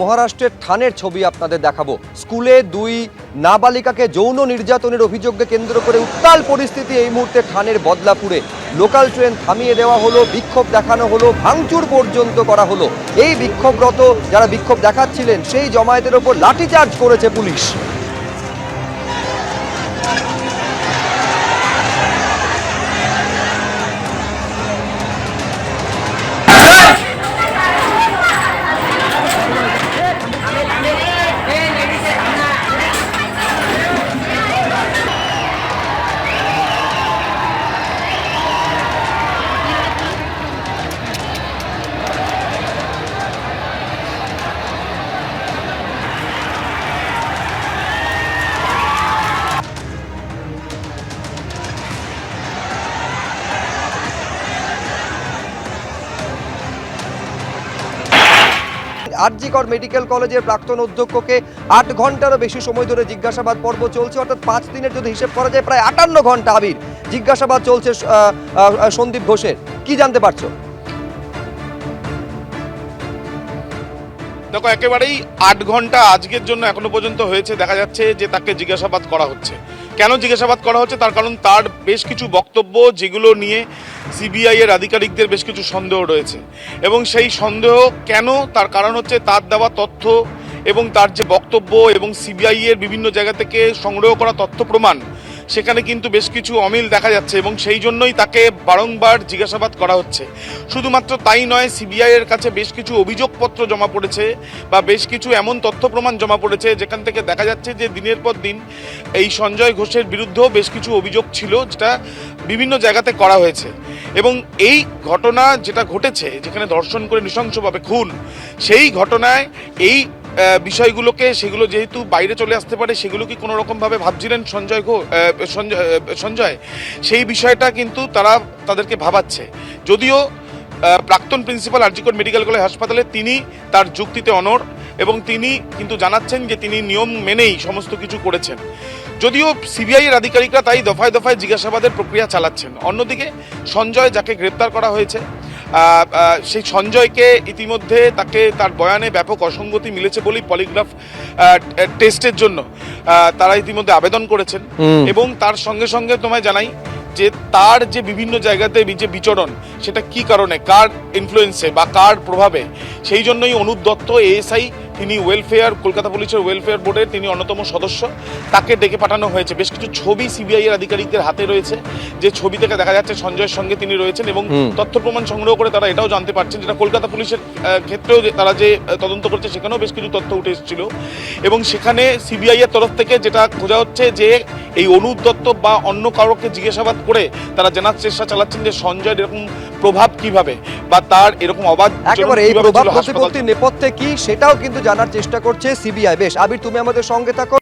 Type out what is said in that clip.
মহারাষ্ট্রের থানের ছবি আপনাদের দেখাবো। স্কুলে দুই নাবালিকাকে যৌন নির্যাতনের অভিযোগকে কেন্দ্র করে উত্তাল পরিস্থিতি এই মুহূর্তে থানের বদলাপুরে। লোকাল ট্রেন থামিয়ে দেওয়া হলো, বিক্ষোভ দেখানো হলো, ভাঙচুর পর্যন্ত করা হলো। এই বিক্ষোভরত যারা বিক্ষোভ দেখাচ্ছিলেন সেই জমায়েতের ওপর লাঠিচার্জ করেছে পুলিশ। আরজিকর মেডিকেল কলেজের প্রাক্তন অধ্যক্ষকে ৮ ঘন্টারও বেশি সময় ধরে জিজ্ঞাসাবাদ পর্ব চলছে, অর্থাৎ 5 দিনের যদি হিসেব করা যায় প্রায় 58 ঘন্টা আবির জিজ্ঞাসাবাদ চলছে সন্দীপ ঘোষের। কি জানতে পারছো? দেখো, একেবারেই 8 ঘন্টা আজকের জন্য এখনো পর্যন্ত হয়েছে। দেখা যাচ্ছে যে তাকে জিজ্ঞাসাবাদ করা হচ্ছে। কেন জিজ্ঞাসাবাদ করা হচ্ছে? তার কারণ তার বেশ কিছু বক্তব্য যেগুলো নিয়ে সিবিআই এর আধিকারিকদের বেশ কিছু সন্দেহ রয়েছে, এবং সেই সন্দেহ কেন, তার কারণ হচ্ছে তার দেওয়া তথ্য এবং তার যে বক্তব্য এবং সিবিআই এর বিভিন্ন জায়গা থেকে সংগ্রহ করা তথ্য প্রমাণ, সেখানে কিন্তু বেশ কিছু অমিল দেখা যাচ্ছে, এবং সেই জন্যই তাকে বারংবার জিজ্ঞাসাবাদ করা হচ্ছে। শুধুমাত্র তাই নয়, সিবিআই এর কাছে বেশ কিছু অভিযোগপত্র জমা পড়েছে বা বেশ কিছু এমন তথ্য প্রমাণ জমা পড়েছে যেখান থেকে দেখা যাচ্ছে যে দিনের পর দিন এই সঞ্জয় ঘোষের বিরুদ্ধেও বেশ কিছু অভিযোগ ছিল, যেটা বিভিন্ন জায়গাতে করা হয়েছে। এবং এই ঘটনা যেটা ঘটেছে, যেখানে ধর্ষণ করে নৃশংসভাবে খুন, সেই ঘটনায় এই বিষয়গুলোকে, সেগুলো যেহেতু বাইরে চলে আসতে পারে, সেগুলো কি কোনো রকমভাবে ভাবছিলেন সঞ্জয়, সেই বিষয়টা কিন্তু তাদেরকে ভাবাচ্ছে। যদিও প্রাক্তন প্রিন্সিপাল আরজিকর মেডিকেল কলেজ হাসপাতালে তিনি তার যুক্তিতে অনড়, এবং তিনি কিন্তু জানাচ্ছেন যে তিনি নিয়ম মেনেই সমস্ত কিছু করেছেন। যদিও সিবিআই এর আধিকারিকরা তাই দফায় দফায় জিজ্ঞাসাবাদের প্রক্রিয়া চালাচ্ছেন। অন্যদিকে সঞ্জয়, যাকে গ্রেপ্তার করা হয়েছে, সেই সঞ্জয়কে ইতিমধ্যে তার বয়ানে ব্যাপক অসঙ্গতি মিলেছে বলেই পলিগ্রাফ টেস্টের জন্য তারা ইতিমধ্যে আবেদন করেছেন। এবং তার সঙ্গে সঙ্গে তোমায় জানাই যে তার যে বিভিন্ন জায়গাতে যে বিচরণ, সেটা কি কারণে, কার ইনফ্লুয়েন্সে বা কার প্রভাবে, সেই জন্যই অনুপ দত্ত এএসআই, তিনি কলকাতা পুলিশের ওয়েলফেয়ার বোর্ডের তিনি অন্যতম সদস্য, তাকে ডেকে পাঠানো হয়েছে। বেশ কিছু ছবি সিবিআই এর আধিকারিকদের হাতে রয়েছে, যে ছবি থেকে দেখা যাচ্ছে সঞ্জয়ের সঙ্গে তিনি রয়েছেন, এবং তথ্য প্রমাণ সংগ্রহ করে তারা এটাও জানতে পারছেন, যেটা কলকাতা পুলিশের ক্ষেত্রেও তারা যে তদন্ত করছে সেখানেও বেশ কিছু তথ্য উঠে এসেছিল। এবং সেখানে সিবিআই এর তরফ থেকে যেটা খোঁজা হচ্ছে যে এই অনুপ দত্ত বা অন্য কারোকে জিজ্ঞাসাবাদ করে তারা জানার চেষ্টা চালাচ্ছেন যে সঞ্জয়ের এরকম প্রভাব কিভাবে, বা তার এরকম অবাধ একেবারে এই প্রভাব প্রতিপত্তির নেপথ্যে কি, সেটাও কিন্তু জানার চেষ্টা করছে সিবিআই। বেশ আবির, তুমি আমাদের সঙ্গে থাকো।